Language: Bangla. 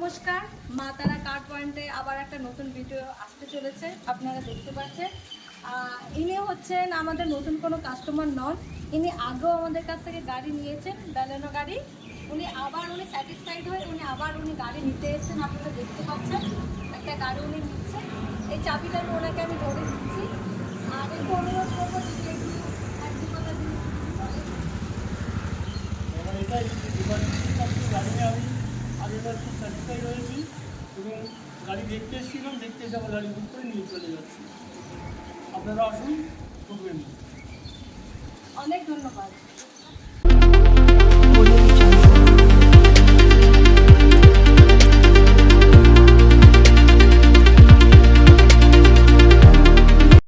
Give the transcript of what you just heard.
নমস্কার, মা তারা কার পয়েন্টে আবার একটা নতুন ভিডিও আসতে চলেছে। আপনারা দেখতে পাচ্ছেন ইনি হচ্ছেন আমাদের নতুন কোনো কাস্টমার নন। ইনি আগেও আমাদের কাছ থেকে গাড়ি নিয়েছেন, ব্যালেনো গাড়ি। উনি স্যাটিসফাইড হয়ে উনি গাড়ি নিতে এসেছেন। আপনারা দেখতে পাচ্ছেন একটা গাড়ি উনি নিচ্ছেন। এই চাবিটা আমি ওনাকে ধরে দিচ্ছি আর একটু অনুরোধ করবো যে এক দু কথা দিন। এটাই গাড়ি নিয়ে আমি আগেবার খুব স্যাটিসফাইড হয়েছি এবং গাড়ি দেখতে এসেছিলাম, দেখতে এসে আবার গাড়ি বুক করে নিয়ে চলে যাচ্ছি। আপনারা আসুন, ঢুকবেন। অনেক ধন্যবাদ।